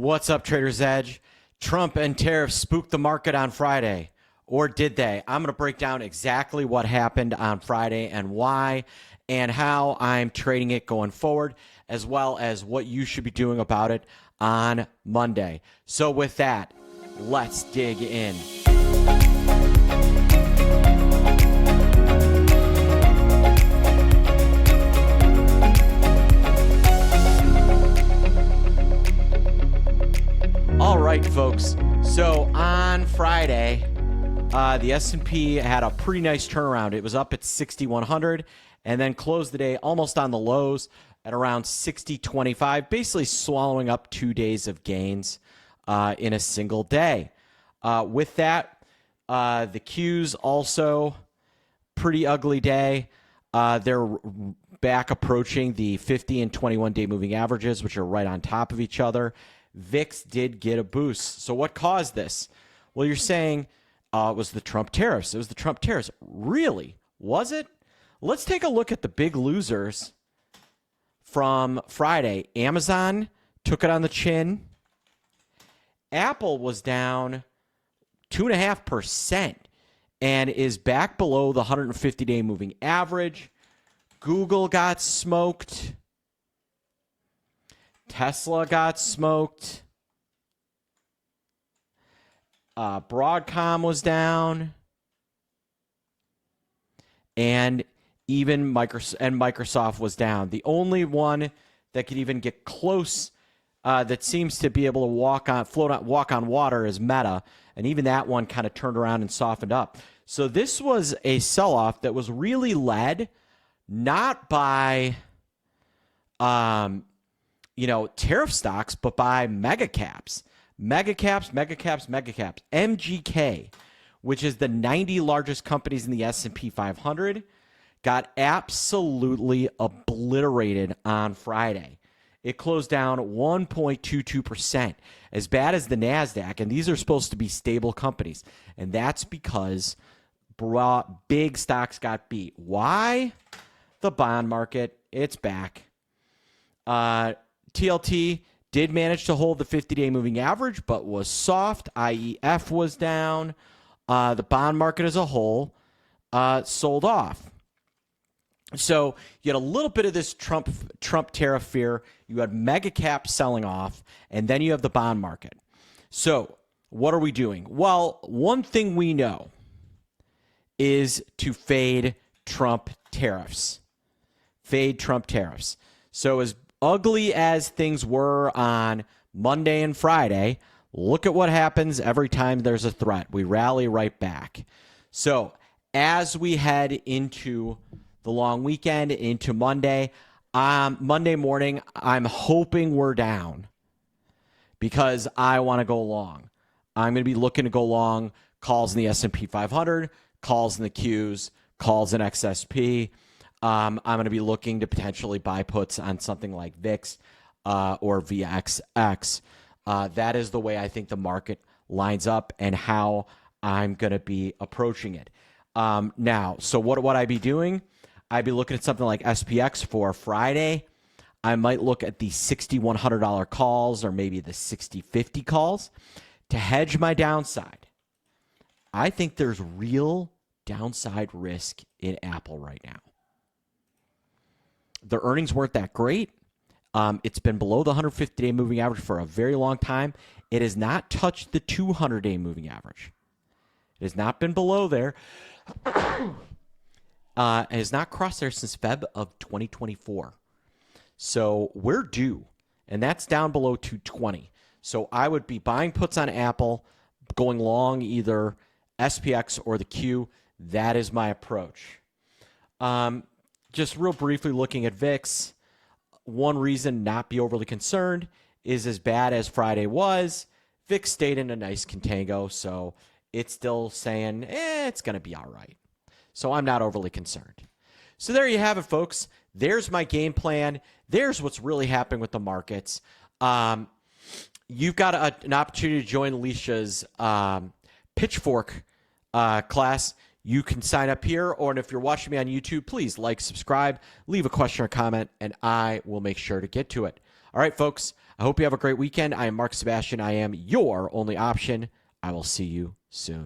What's up, Trader's Edge? Trump and tariffs spooked the market on Friday. Or did they? I'm going to break down exactly what happened on Friday and why, and how I'm trading it going forward, as well as what you should be doing about it on Monday. So with that, let's dig in. All right, folks. So on Friday, the S&P had a pretty nice turnaround. It was up at 6,100 and then closed the day almost on the lows at around 60.25, basically swallowing up 2 days of gains in a single day. With that, the Qs also pretty ugly day. They're back approaching the 50 and 21-day moving averages, which are right on top of each other. VIX did get a boost. So what caused this? Well, you're saying it was the Trump tariffs. It was the Trump tariffs. Really? Was it? Let's take a look at the big losers from Friday. Amazon took it on the chin. Apple was down 2.5% and is back below the 150-day moving average. Google got smoked. Tesla got smoked. Broadcom was down. And even Microsoft was down. The only one that could even get close that seems to be able to walk on water is Meta. And even that one kind of turned around and softened up. So this was a sell-off that was really led not by tariff stocks, but by mega caps. Mega caps. MGK, which is the 90 largest companies in the S&P 500, got absolutely obliterated on Friday. It closed down 1.22%, as bad as the NASDAQ, and these are supposed to be stable companies. And that's because big stocks got beat. Why? The bond market, it's back. TLT did manage to hold the 50-day moving average, but was soft. IEF was down. The bond market as a whole sold off. So you had a little bit of this Trump tariff fear. You had mega caps selling off, and then you have the bond market. So what are we doing? Well, one thing we know is to fade Trump tariffs. Fade Trump tariffs. So as ugly as things were on Monday and Friday, look at what happens every time there's a threat. We rally right back. So as we head into the long weekend, into Monday, Monday morning, I'm hoping we're down because I want to go long. I'm going to be looking to go long calls in the S&P 500, calls in the Qs, calls in XSP. I'm going to be looking to potentially buy puts on something like VIX or VXX. That is the way I think the market lines up and how I'm going to be approaching it. Now, so what would I be doing? I'd be looking at something like SPX for Friday. I might look at the $6,100 calls or maybe the $6,050 calls to hedge my downside. I think there's real downside risk in Apple right now. The earnings weren't that great. It's been below the 150-day moving average for a very long time. It has not touched the 200-day moving average. It has not been below there. It has not crossed there since Feb of 2024. So we're due, and that's down below 220. So I would be buying puts on Apple, going long either SPX or the Q. That is my approach. Just real briefly looking at VIX, one reason not be overly concerned is as bad as Friday was, VIX stayed in a nice contango, so it's still saying, it's going to be all right. So I'm not overly concerned. So there you have it, folks. There's my game plan. There's what's really happening with the markets. You've got an opportunity to join Alicia's Pitchfork class. You can sign up here, or if you're watching me on YouTube, please like, subscribe, leave a question or comment, and I will make sure to get to it. All right, folks, I hope you have a great weekend. I am Mark Sebastian. I am your only option. I will see you soon.